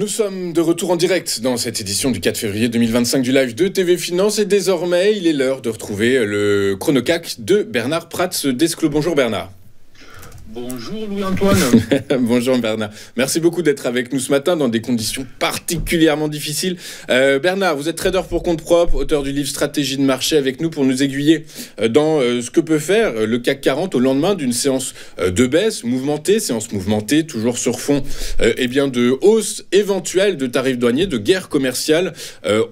Nous sommes de retour en direct dans cette édition du 4 février 2025 du live de TV Finance et désormais il est l'heure de retrouver le chronocac de Bernard Prats-Desclot. Bonjour Bernard. Bonjour Louis-Antoine. Bonjour Bernard. Merci beaucoup d'être avec nous ce matin dans des conditions particulièrement difficiles. Bernard, vous êtes trader pour compte propre, auteur du livre Stratégie de marché, avec nous pour nous aiguiller dans ce que peut faire le CAC 40 au lendemain d'une séance de baisse mouvementée, toujours sur fond de hausse éventuelle de tarifs douaniers, de guerre commerciale.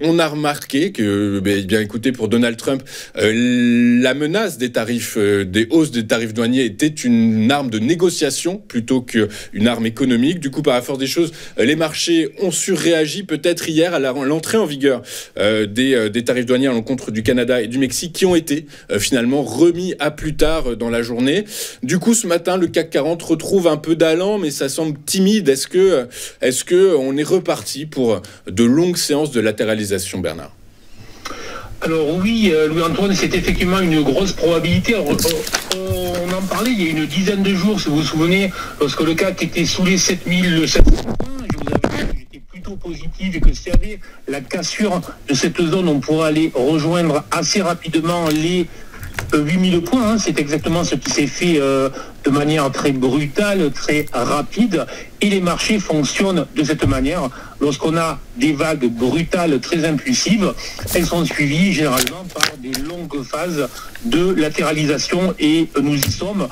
On a remarqué que, écoutez, pour Donald Trump, la menace des tarifs, des hausses des tarifs douaniers était une arme de négociation plutôt qu'une arme économique. Du coup, par la force des choses, les marchés ont surréagi peut-être hier à l'entrée en vigueur des tarifs douaniers à l'encontre du Canada et du Mexique qui ont été finalement remis à plus tard dans la journée. Du coup, ce matin, le CAC 40 retrouve un peu d'allant, mais ça semble timide. Est-ce que on est reparti pour de longues séances de latéralisation, Bernard ? Alors oui, Louis-Antoine, c'est effectivement une grosse probabilité. On en parlait il y a une dizaine de jours, si vous vous souvenez, lorsque le CAC était sous les 7700 points. Je vous avais dit que j'étais plutôt positif et que s'il y avait la cassure de cette zone, on pourrait aller rejoindre assez rapidement les 8000 points. C'est exactement ce qui s'est fait de manière très brutale, très rapide. Et les marchés fonctionnent de cette manière. Lorsqu'on a des vagues brutales, très impulsives, elles sont suivies généralement par des longues phases de latéralisation et nous y sommes.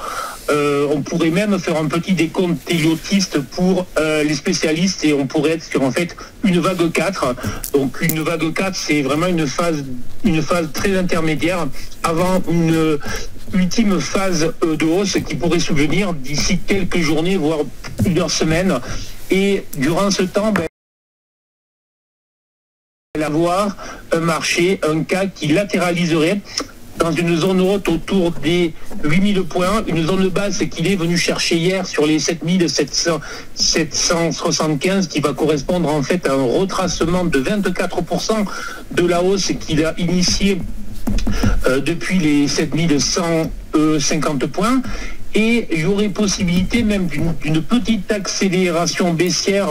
On pourrait même faire un petit décompte téléotiste pour les spécialistes et on pourrait être sur en fait une vague 4. Donc une vague 4, c'est vraiment une phase très intermédiaire avant une ultime phase de hausse qui pourrait survenir d'ici quelques journées, voire plusieurs semaines. Et durant ce temps, avoir un marché, un CAC qui latéraliserait dans une zone haute autour des 8000 points, une zone basse qu'il est venu chercher hier sur les 7775 qui va correspondre en fait à un retracement de 24% de la hausse qu'il a initiée depuis les 7150 points. Et il y aurait possibilité même d'une petite accélération baissière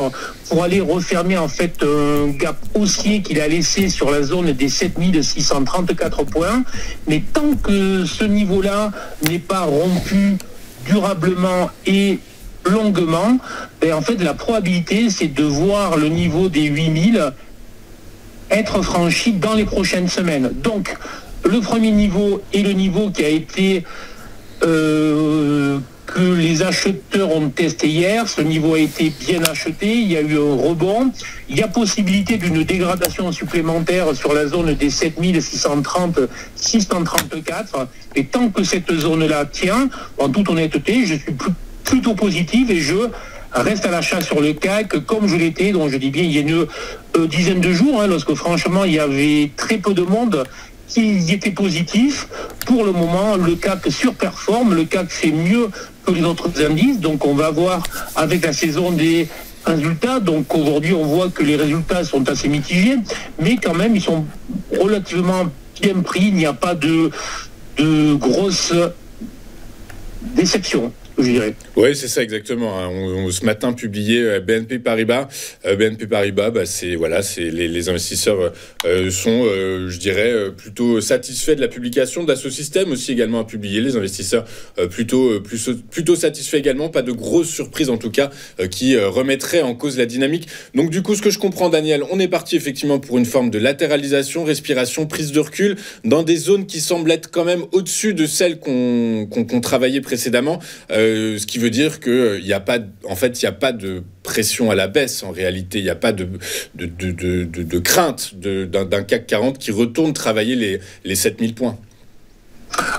pour aller refermer en fait un gap haussier qu'il a laissé sur la zone des 7634 points. Mais tant que ce niveau-là n'est pas rompu durablement et longuement, en fait la probabilité c'est de voir le niveau des 8000 être franchi dans les prochaines semaines. Donc le premier niveau est le niveau qui a été que les acheteurs ont testé hier. Ce niveau a été bien acheté, il y a eu un rebond, il y a possibilité d'une dégradation supplémentaire sur la zone des 7630-634 et tant que cette zone-là tient, en toute honnêteté, je suis plutôt positif et je reste à l'achat sur le CAC comme je l'étais, donc je dis bien il y a une dizaine de jours, lorsque franchement il y avait très peu de monde qui était positif. Pour le moment, le CAC surperforme, le CAC fait mieux que les autres indices, donc on va voir avec la saison des résultats. Donc aujourd'hui, on voit que les résultats sont assez mitigés, mais quand même, ils sont relativement bien pris. Il n'y a pas de grosses déceptions, je dirais. Oui, c'est ça exactement. On ce matin publié BNP Paribas. BNP Paribas, les investisseurs sont, je dirais, plutôt satisfaits de la publication. Dassault Systèmes aussi également a publié. Les investisseurs plutôt satisfaits également. Pas de grosses surprises en tout cas qui remettraient en cause la dynamique. Donc du coup, ce que je comprends, Daniel, on est parti effectivement pour une forme de latéralisation, respiration, prise de recul dans des zones qui semblent être quand même au-dessus de celles qu'on travaillait précédemment. Ce qui veut dire qu'il n'y a pas de pression à la baisse en réalité, il n'y a pas de crainte d'un CAC 40 qui retourne travailler les 7000 points.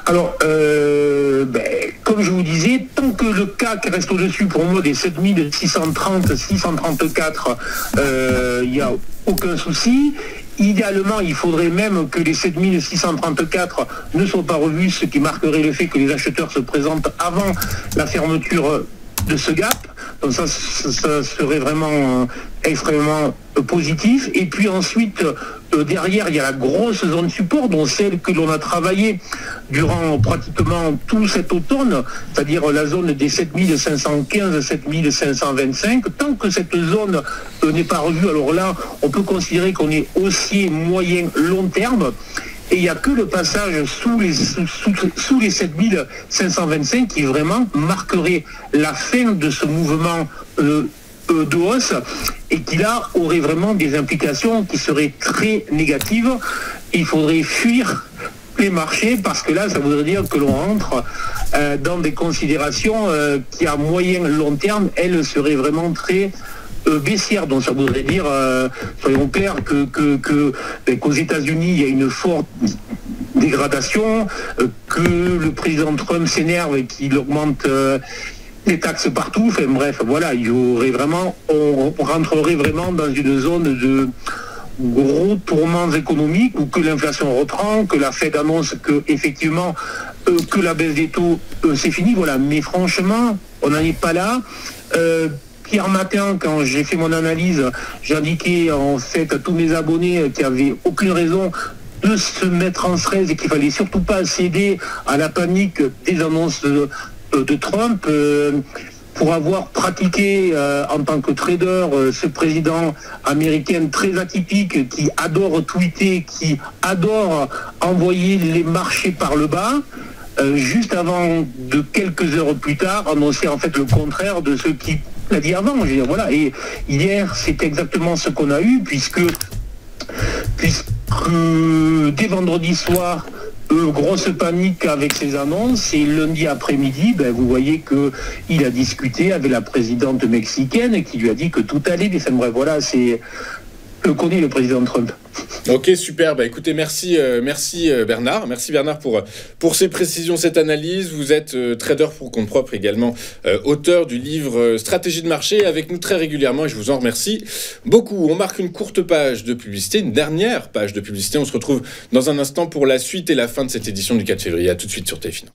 Alors, comme je vous disais, tant que le CAC reste au-dessus pour moi des 7630, 634, il n'y a aucun souci. Idéalement, il faudrait même que les 7634 ne soient pas revus, ce qui marquerait le fait que les acheteurs se présentent avant la fermeture de ce gap. Donc ça serait vraiment extrêmement positif. Et puis ensuite, derrière, il y a la grosse zone support, dont celle que l'on a travaillée durant pratiquement tout cet automne, c'est-à-dire la zone des 7515 à 7525. Tant que cette zone n'est pas revue, alors là, on peut considérer qu'on est haussier moyen long terme. Et il n'y a que le passage sous les 7525 qui vraiment marquerait la fin de ce mouvement de hausse et qui là aurait vraiment des implications qui seraient très négatives. Il faudrait fuir les marchés parce que là, ça voudrait dire que l'on rentre dans des considérations qui à moyen long terme, elles seraient vraiment très baissière. Donc ça voudrait dire, soyons clairs, qu'aux États-Unis, il y a une forte dégradation, que le président Trump s'énerve et qu'il augmente les taxes partout. Enfin bref, voilà, il y aurait vraiment, on rentrerait vraiment dans une zone de gros tourments économiques où que l'inflation reprend, que la Fed annonce que effectivement que la baisse des taux c'est fini. Voilà, mais franchement, on n'en est pas là. Hier matin, quand j'ai fait mon analyse, j'indiquais en fait à tous mes abonnés qu'il n'y avait aucune raison de se mettre en stress et qu'il fallait surtout pas céder à la panique des annonces de Trump. Pour avoir pratiqué en tant que trader ce président américain très atypique qui adore tweeter, qui adore envoyer les marchés par le bas, juste avant de quelques heures plus tard, annoncer en fait le contraire de ce qui l'a dit avant. Je veux dire, voilà. Et hier, c'est exactement ce qu'on a eu, puisque dès vendredi soir, grosse panique avec ses annonces, et lundi après-midi, vous voyez qu'il a discuté avec la présidente mexicaine qui lui a dit que tout allait bien. Bref, voilà, le connaît le président Trump. Ok, super. Écoutez, merci Bernard. Merci Bernard pour ces précisions, cette analyse. Vous êtes trader pour compte propre également, auteur du livre Stratégie de marché, avec nous très régulièrement et je vous en remercie beaucoup. On marque une courte page de publicité, une dernière page de publicité. On se retrouve dans un instant pour la suite et la fin de cette édition du 4 février. À tout de suite sur TFI.